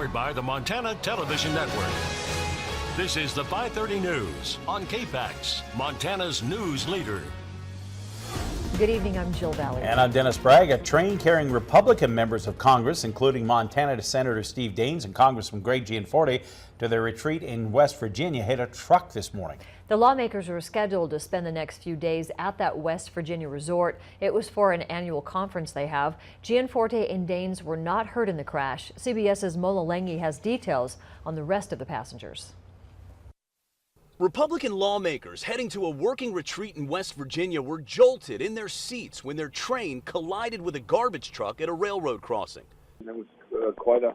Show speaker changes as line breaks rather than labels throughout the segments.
powered by the Montana Television Network. This is the 5:30 News on KPAX, Montana's news leader.
Good evening, I'm Jill Valley.
And I'm Dennis Bragg. A train carrying Republican members of Congress, including Montana Senator Steve Daines and Congressman Greg Gianforte, to their retreat in West Virginia, hit a truck this morning.
The lawmakers are scheduled to spend the next few days at that West Virginia resort. It was for an annual conference they have. Gianforte and Daines were not hurt in the crash. CBS's Mola Lengi has details on the rest of the passengers.
Republican lawmakers heading to a working retreat in West Virginia were jolted in their seats when their train collided with a garbage truck at a railroad crossing.
It was quite a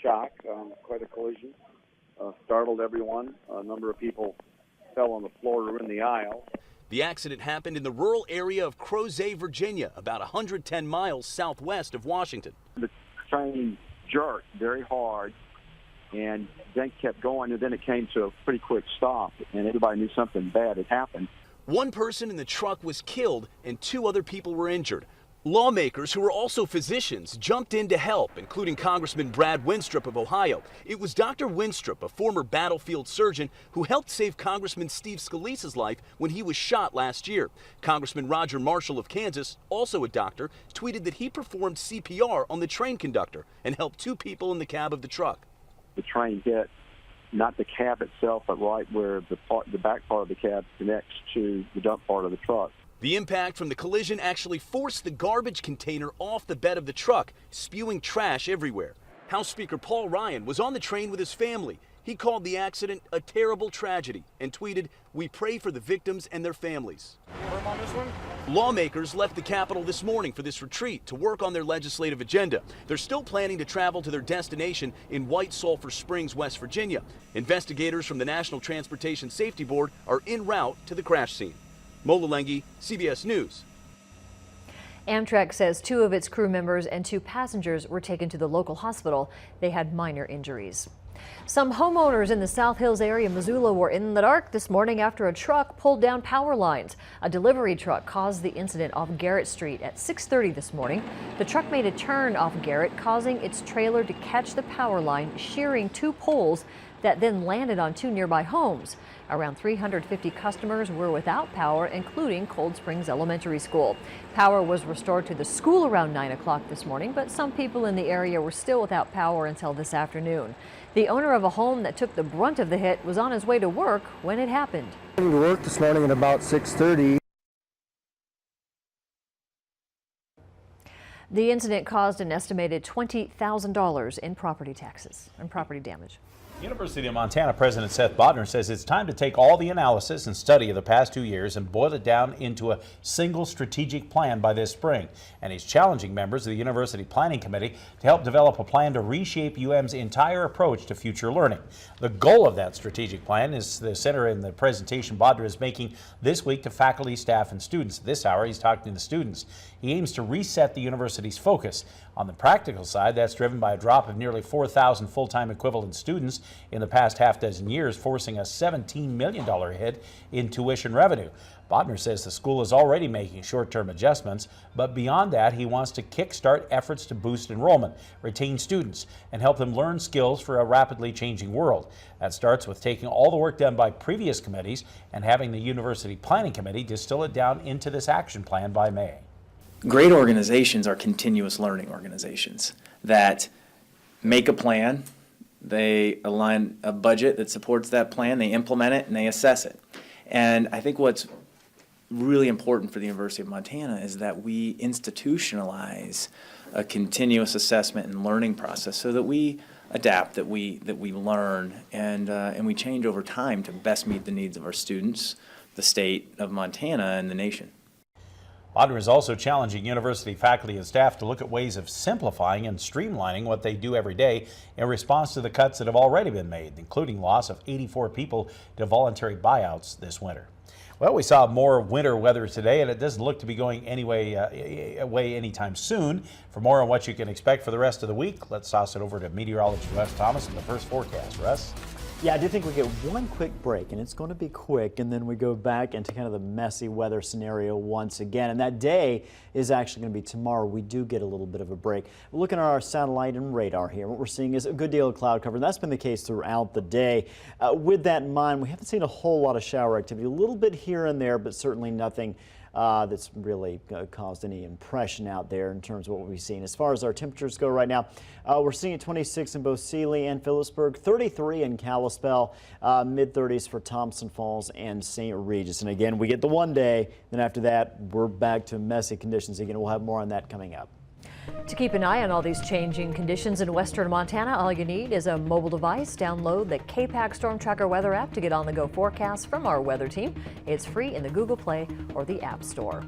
shock, quite a collision. Startled everyone. A number of people fell on the floor or in the aisle.
The accident happened in the rural area of Crozet, Virginia, about 110 miles southwest of Washington.
The train jerked very hard and then kept going, and then it came to a pretty quick stop, and everybody knew something bad had happened.
One person in the truck was killed and 2 other people were injured. Lawmakers, who were also physicians, jumped in to help, including Congressman Brad Winstrup of Ohio. It was Dr. Winstrup, a former battlefield surgeon, who helped save Congressman Steve Scalise's life when he was shot last year. Congressman Roger Marshall of Kansas, also a doctor, tweeted that he performed CPR on the train conductor and helped 2 people in the cab of the truck.
The train hit not the cab itself, but right where the back part of the cab connects to the dump part of the truck.
The impact from the collision actually forced the garbage container off the bed of the truck, spewing trash everywhere. House Speaker Paul Ryan was on the train with his family. He called the accident a terrible tragedy and tweeted, "We pray for the victims and their families." Lawmakers left the Capitol this morning for this retreat to work on their legislative agenda. They're still planning to travel to their destination in White Sulphur Springs, West Virginia. Investigators from the National Transportation Safety Board are en route to the crash scene. Mola Lengi, CBS News.
Amtrak says 2 of its crew members and 2 passengers were taken to the local hospital. They had minor injuries. Some homeowners in the South Hills area of Missoula were in the dark this morning after a truck pulled down power lines. A delivery truck caused the incident off Garrett Street at 6:30 this morning. The truck made a turn off Garrett, causing its trailer to catch the power line, shearing 2 poles that then landed on 2 nearby homes. Around 350 customers were without power, including Cold Springs Elementary School. Power was restored to the school around 9 o'clock this morning, but some people in the area were still without power until this afternoon. The owner of a home that took the brunt of the hit was on his way to work when it happened.
I went to work this morning at about 6:30.
The incident caused an estimated $20,000 in property taxes and property damage.
University of Montana President Seth Bodner says it's time to take all the analysis and study of the past 2 years and boil it down into a single strategic plan by this spring. And he's challenging members of the University Planning Committee to help develop a plan to reshape UM's entire approach to future learning. The goal of that strategic plan is the center in the presentation Bodner is making this week to faculty, staff, and students. This hour, he's talking to the students. He aims to reset the university's focus. On the practical side, that's driven by a drop of nearly 4,000 full-time equivalent students in the past half-dozen years, forcing a $17 million hit in tuition revenue. Bodner says the school is already making short-term adjustments, but beyond that, he wants to kickstart efforts to boost enrollment, retain students, and help them learn skills for a rapidly changing world. That starts with taking all the work done by previous committees and having the University Planning Committee distill it down into this action plan by May.
Great organizations are continuous learning organizations that make a plan, they align a budget that supports that plan, they implement it, and they assess it. And I think what's really important for the University of Montana is that we institutionalize a continuous assessment and learning process so that we adapt, that we learn, and we change over time to best meet the needs of our students, the state of Montana, and the nation.
Bodner is also challenging university faculty and staff to look at ways of simplifying and streamlining what they do every day in response to the cuts that have already been made, including loss of 84 people to voluntary buyouts this winter. Well, we saw more winter weather today, and it doesn't look to be going away anytime soon. For more on what you can expect for the rest of the week, let's toss it over to meteorologist Russ Thomas in the first forecast. Russ?
Yeah, I do think we get one quick break, and it's going to be quick, and then we go back into kind of the messy weather scenario once again. And that day is actually going to be tomorrow. We do get a little bit of a break. We're looking at our satellite and radar here. What we're seeing is a good deal of cloud cover, and that's been the case throughout the day. With that in mind, we haven't seen a whole lot of shower activity, a little bit here and there, but certainly nothing that's really caused any impression out there in terms of what we've seen. As far as our temperatures go right now, we're seeing 26 in both Sealy and Phillipsburg, 33 in Kalispell, mid-30s for Thompson Falls and St. Regis. And again, we get the one day, then after that, we're back to messy conditions again. We'll have more on that coming up.
To keep an eye on all these changing conditions in western Montana, all you need is a mobile device. Download the KPAX Storm Tracker weather app to get on-the-go forecasts from our weather team. It's free in the Google Play or the App Store.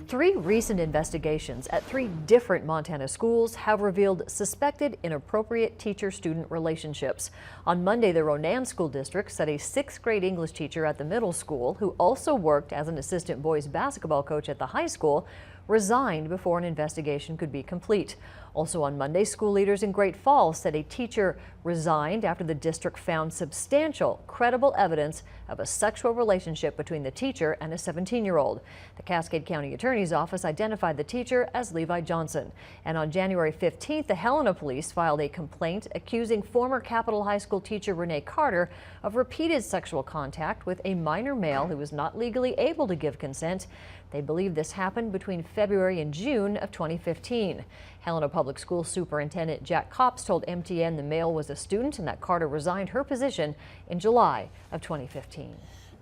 3 recent investigations at 3 different Montana schools have revealed suspected inappropriate teacher-student relationships. On Monday, the Ronan School District said a 6th grade English teacher at the middle school, who also worked as an assistant boys basketball coach at the high school, resigned before an investigation could be complete. Also on Monday, school leaders in Great Falls said a teacher resigned after the district found substantial, credible evidence of a sexual relationship between the teacher and a 17-year-old. The Cascade County Attorney's Office identified the teacher as Levi Johnson. And on January 15th, the Helena police filed a complaint accusing former Capitol High School teacher Renee Carter of repeated sexual contact with a minor male who was not legally able to give consent. They believe this happened between February and June of 2015. Helena Public School Superintendent Jack Copps told MTN the male was a student and that Carter resigned her position in July of 2015.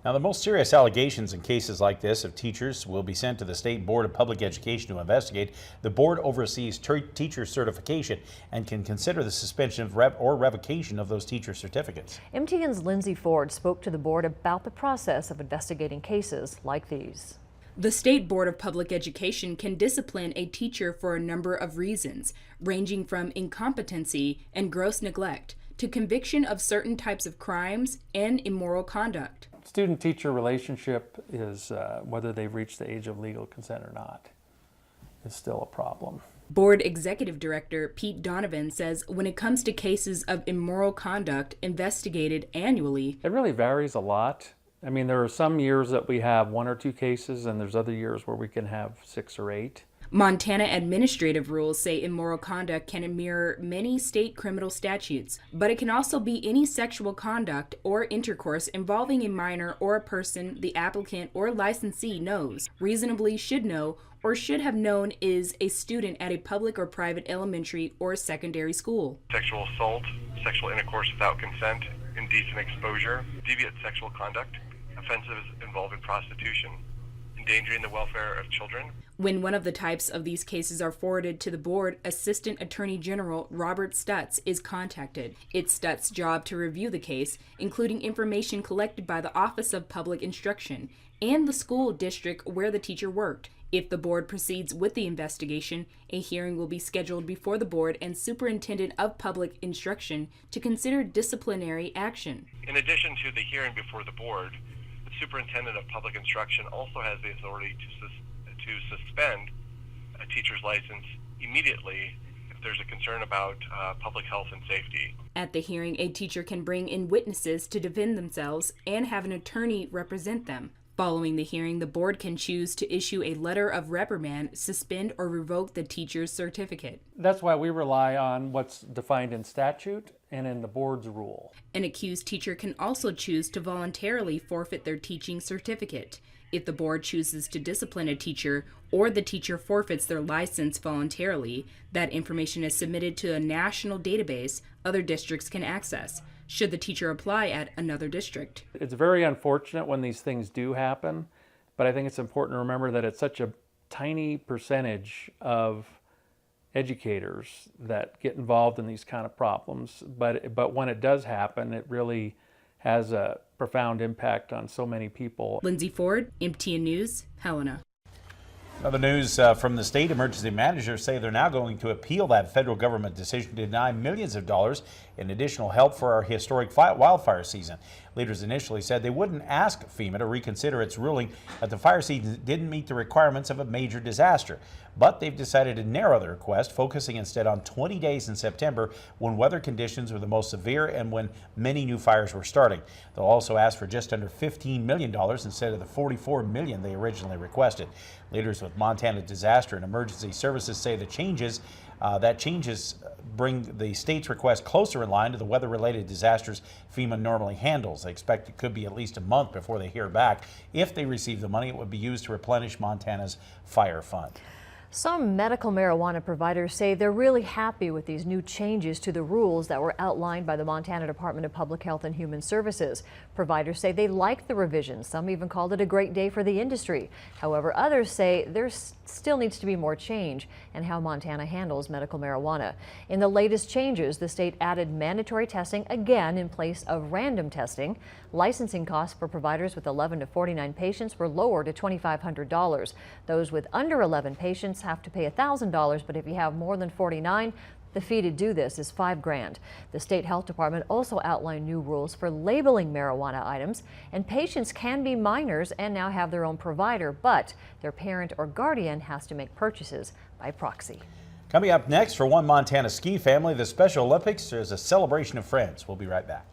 Now, the most serious allegations in cases like this of teachers will be sent to the State Board of Public Education to investigate. The board oversees teacher certification and can consider the suspension of or revocation of those teacher certificates.
MTN's Lindsay Ford spoke to the board about the process of investigating cases like these.
The State Board of Public Education can discipline a teacher for a number of reasons, ranging from incompetency and gross neglect to conviction of certain types of crimes and immoral conduct.
Student-teacher relationship is, whether they've reached the age of legal consent or not, is still a problem.
Board Executive Director Pete Donovan says when it comes to cases of immoral conduct investigated annually,
it really varies a lot. I mean, there are some years that we have 1 or 2 cases, and there's other years where we can have 6 or 8.
Montana administrative rules say immoral conduct can mirror many state criminal statutes, but it can also be any sexual conduct or intercourse involving a minor or a person the applicant or licensee knows, reasonably should know, or should have known is a student at a public or private elementary or secondary school.
Sexual assault, sexual intercourse without consent, indecent exposure, deviant sexual conduct, offenses involving prostitution, endangering the welfare of children.
When one of the types of these cases are forwarded to the board, Assistant Attorney General Robert Stutz is contacted. It's Stutz's job to review the case, including information collected by the Office of Public Instruction and the school district where the teacher worked. If the board proceeds with the investigation, a hearing will be scheduled before the board and Superintendent of Public Instruction to consider disciplinary action.
In addition to the hearing before the board, the Superintendent of Public Instruction also has the authority to suspend a teacher's license immediately if there's a concern about public health and safety.
At the hearing, a teacher can bring in witnesses to defend themselves and have an attorney represent them. Following the hearing, the board can choose to issue a letter of reprimand, suspend or revoke the teacher's certificate.
That's why we rely on what's defined in statute and in the board's rule.
An accused teacher can also choose to voluntarily forfeit their teaching certificate. If the board chooses to discipline a teacher or the teacher forfeits their license voluntarily, that information is submitted to a national database other districts can access, should the teacher apply at another district.
It's very unfortunate when these things do happen, but I think it's important to remember that it's such a tiny percentage of educators that get involved in these kind of problems. But when it does happen, it really has a profound impact on so many people.
Lindsay Ford, MTN News, Helena.
Other news from the state emergency managers say they're now going to appeal that federal government decision to deny millions of dollars in additional help for our historic wildfire season. Leaders initially said they wouldn't ask FEMA to reconsider its ruling that the fire season didn't meet the requirements of a major disaster. But they've decided to narrow the request, focusing instead on 20 days in September when weather conditions were the most severe and when many new fires were starting. They'll also ask for just under $15 million instead of the $44 million they originally requested. Leaders with Montana Disaster and Emergency Services say the changes bring the state's request closer in line to the weather-related disasters FEMA normally handles. They expect it could be at least a month before they hear back. If they receive the money, it would be used to replenish Montana's fire fund.
Some medical marijuana providers say they're really happy with these new changes to the rules that were outlined by the Montana Department of Public Health and Human Services. Providers say they like the revisions. Some even called it a great day for the industry. However, others say there still needs to be more change in how Montana handles medical marijuana. In the latest changes, the state added mandatory testing again in place of random testing. Licensing costs for providers with 11 to 49 patients were lowered to $2,500. Those with under 11 patients have to pay $1,000, but if you have more than 49, the fee to do this is $5,000. The state health department also outlined new rules for labeling marijuana items, and patients can be minors and now have their own provider, but their parent or guardian has to make purchases by proxy.
Coming up next, for one Montana ski family, the Special Olympics is a celebration of friends. We'll be right back.